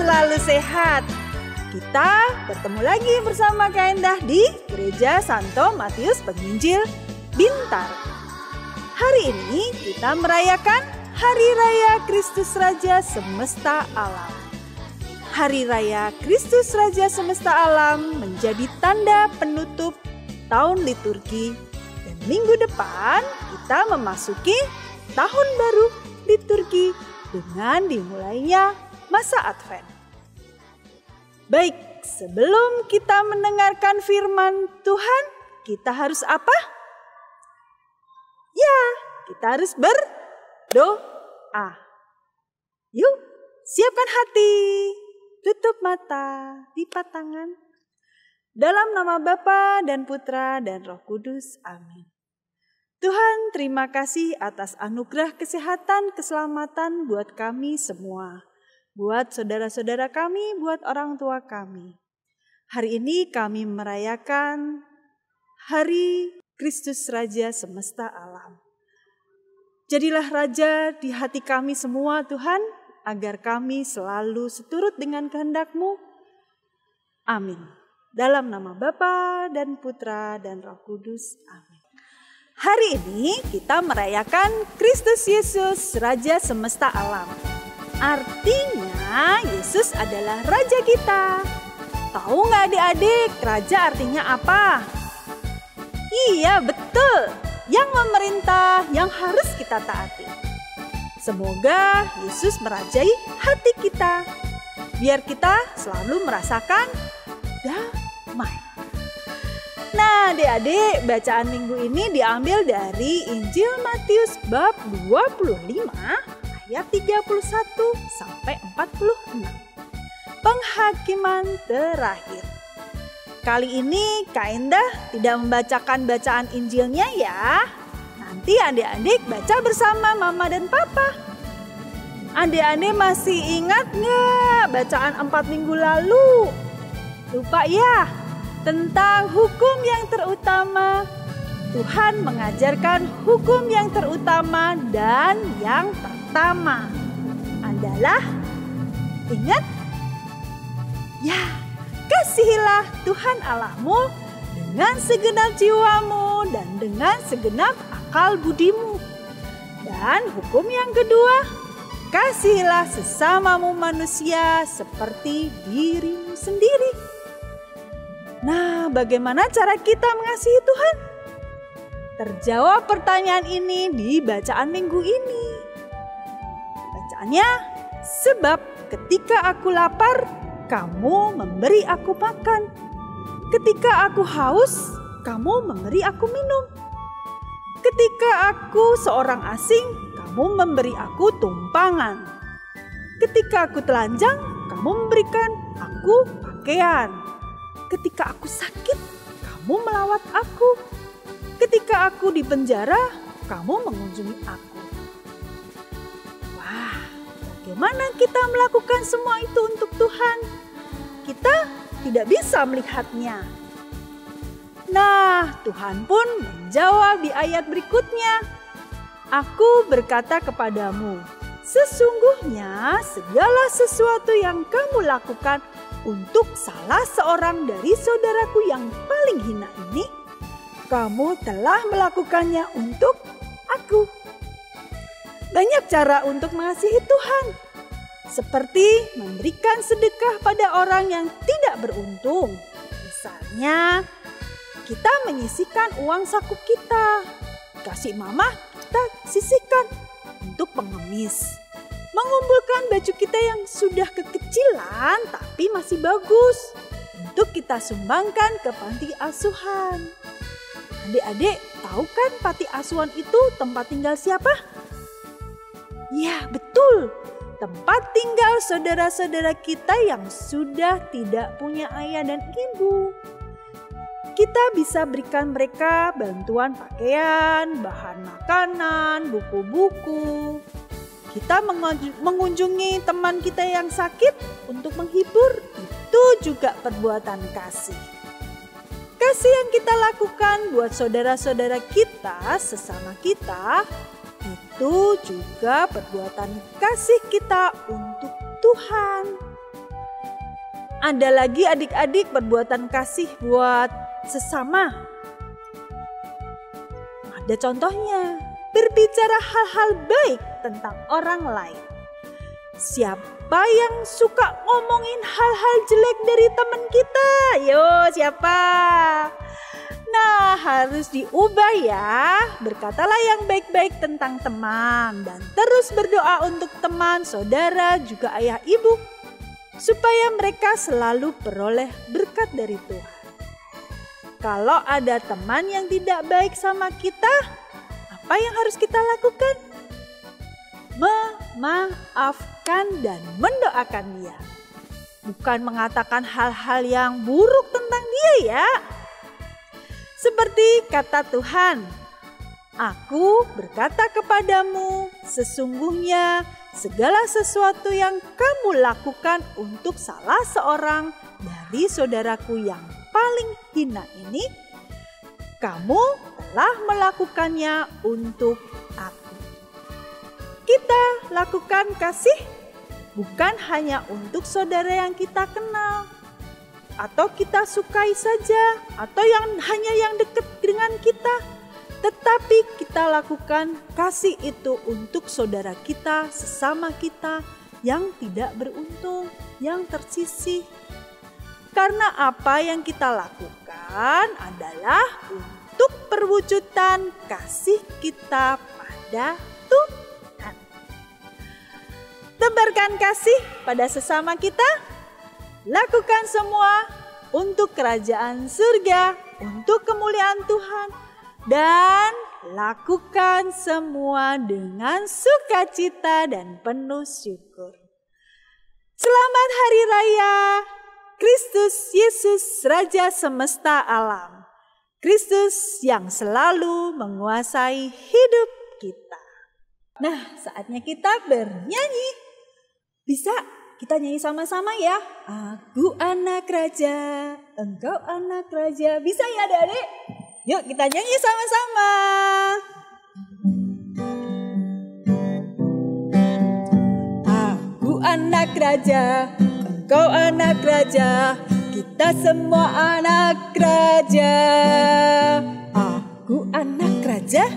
selalu sehat. Kita bertemu lagi bersama Kak Endah di Gereja Santo Matius Penginjil, Bintaro. Hari ini kita merayakan Hari Raya Kristus Raja Semesta Alam. Hari Raya Kristus Raja Semesta Alam menjadi tanda penutup tahun liturgi, dan minggu depan kita memasuki tahun baru liturgi dengan dimulainya masa Advent. Baik, sebelum kita mendengarkan firman Tuhan, kita harus apa? Ya, kita harus berdoa. Yuk, siapkan hati, tutup mata, lipat tangan. Dalam nama Bapa dan Putra dan Roh Kudus, amin. Tuhan, terima kasih atas anugerah kesehatan, keselamatan buat kami semua. Buat saudara-saudara kami, buat orang tua kami. Hari ini kami merayakan Hari Kristus Raja Semesta Alam. Jadilah Raja di hati kami semua, Tuhan, agar kami selalu seturut dengan kehendak-Mu. Amin. Dalam nama Bapa dan Putra dan Roh Kudus, amin. Hari ini kita merayakan Kristus Yesus, Raja Semesta Alam. Artinya Yesus adalah Raja kita. Tahu nggak adik-adik, Raja artinya apa? Iya, betul. Yang memerintah, yang harus kita taati. Semoga Yesus merajai hati kita, biar kita selalu merasakan damai. Nah, adik-adik, bacaan minggu ini diambil dari Injil Matius bab 25 ayat 31 sampai 46. Penghakiman terakhir. Kali ini Kak Endah tidak membacakan bacaan Injilnya ya. Nanti adik-adik baca bersama Mama dan Papa. Adik-adik masih ingat nggak bacaan 4 minggu lalu? Lupa ya, tentang hukum yang terutama. Tuhan mengajarkan hukum yang terutama dan yang pertama adalah, ingat? Ya, kasihilah Tuhan Allahmu dengan segenap jiwamu dan dengan segenap akal budimu. Dan hukum yang kedua, kasihilah sesamamu manusia seperti dirimu sendiri. Nah, bagaimana cara kita mengasihi Tuhan? Terjawab pertanyaan ini di bacaan minggu ini. Bacaannya, sebab ketika aku lapar, kamu memberi aku makan. Ketika aku haus, kamu memberi aku minum. Ketika aku seorang asing, kamu memberi aku tumpangan. Ketika aku telanjang, kamu memberikan aku pakaian. Ketika aku sakit, kamu melawat aku. Ketika aku di penjara, kamu mengunjungi aku. Wah, bagaimana kita melakukan semua itu untuk Tuhan? Kita tidak bisa melihatnya. Nah, Tuhan pun menjawab di ayat berikutnya. Aku berkata kepadamu, sesungguhnya segala sesuatu yang kamu lakukan untuk salah seorang dari saudaraku yang paling hina ini, kamu telah melakukannya untuk aku. Banyak cara untuk mengasihi Tuhan, seperti memberikan sedekah pada orang yang tidak beruntung. Misalnya, kita menyisihkan uang saku kita, kasih mama kita sisihkan untuk pengemis. Mengumpulkan baju kita yang sudah kekecilan tapi masih bagus untuk kita sumbangkan ke panti asuhan. Adik-adik, tahu kan panti asuhan itu tempat tinggal siapa? Ya, betul. Tempat tinggal saudara-saudara kita yang sudah tidak punya ayah dan ibu. Kita bisa berikan mereka bantuan pakaian, bahan makanan, buku-buku. Kita mengunjungi teman kita yang sakit untuk menghibur, itu juga perbuatan kasih. Kasih yang kita lakukan buat saudara-saudara kita, sesama kita, itu juga perbuatan kasih kita untuk Tuhan. Ada lagi adik-adik perbuatan kasih buat sesama. Ada contohnya, berbicara hal-hal baik tentang orang lain. Siapa yang suka ngomongin hal-hal jelek dari teman kita? Yo, siapa? Nah, harus diubah ya. Berkatalah yang baik-baik tentang teman dan terus berdoa untuk teman, saudara, juga ayah ibu, supaya mereka selalu peroleh berkat dari Tuhan. Kalau ada teman yang tidak baik sama kita, apa yang harus kita lakukan? Memaafkan dan mendoakan dia. Bukan mengatakan hal-hal yang buruk tentang dia ya. Seperti kata Tuhan, "Aku berkata kepadamu, sesungguhnya segala sesuatu yang kamu lakukan untuk salah seorang dari saudaraku yang paling hina ini, kamu telah melakukannya untuk aku." Kita lakukan kasih bukan hanya untuk saudara yang kita kenal, atau kita sukai saja, atau hanya yang dekat dengan kita. Tetapi kita lakukan kasih itu untuk saudara kita, sesama kita yang tidak beruntung, yang tersisih. Karena apa yang kita lakukan adalah untuk perwujudan kasih kita pada Tuhan. Tebarkan kasih pada sesama kita. Lakukan semua untuk kerajaan surga, untuk kemuliaan Tuhan. Dan lakukan semua dengan sukacita dan penuh syukur. Selamat Hari Raya Kristus Yesus Raja semesta alam. Kristus yang selalu menguasai hidup kita. Nah, saatnya kita bernyanyi. Bisa kita nyanyi sama-sama ya. Aku anak raja, engkau anak raja. Bisa ya adik-adik? Yuk kita nyanyi sama-sama. Aku anak raja, engkau anak raja. Kita semua anak raja. Aku anak raja,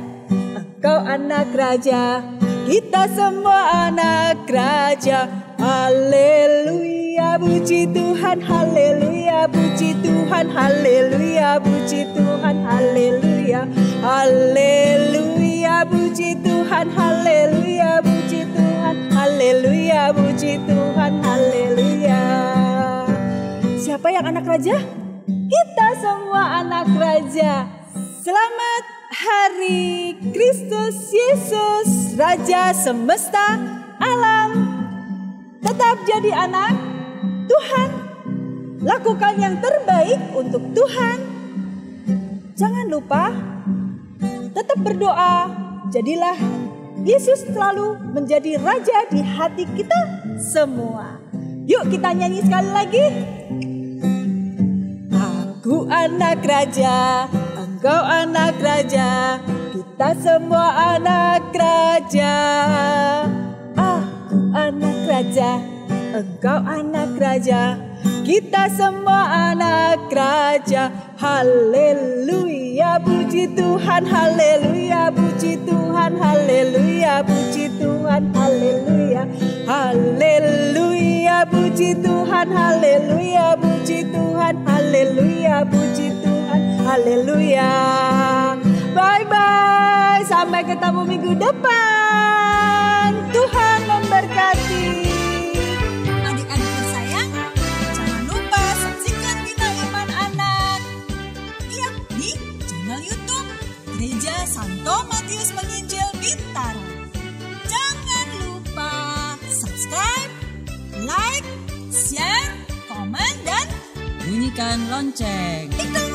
engkau anak raja. Kita semua anak raja. Haleluya, puji Tuhan, haleluya, puji Tuhan, haleluya, puji Tuhan, haleluya. Haleluya, puji Tuhan, haleluya, puji Tuhan, haleluya, puji Tuhan, haleluya. Siapa yang anak raja? Kita semua anak raja. Selamat Hari Kristus Yesus Raja semesta alam. Tetap jadi anak Tuhan. Lakukan yang terbaik untuk Tuhan. Jangan lupa tetap berdoa. Jadilah Yesus selalu menjadi raja di hati kita semua. Yuk kita nyanyi sekali lagi. Aku anak raja, engkau anak raja. Kita semua anak raja. Anak raja, engkau anak raja. Kita semua anak raja. Haleluya, puji Tuhan, haleluya, puji Tuhan, haleluya, puji Tuhan, haleluya. Haleluya, puji Tuhan, haleluya, puji Tuhan, haleluya, puji Tuhan, haleluya. Bye-bye, sampai ketemu minggu depan. Tuhan memberkati. Adik-adik tersayang, jangan lupa saksikan Bina Iman Anak. Iya, di channel YouTube Gereja Santo Matius Penginjil Bintaro. Jangan lupa subscribe, like, share, komen, dan bunyikan lonceng. tiktok.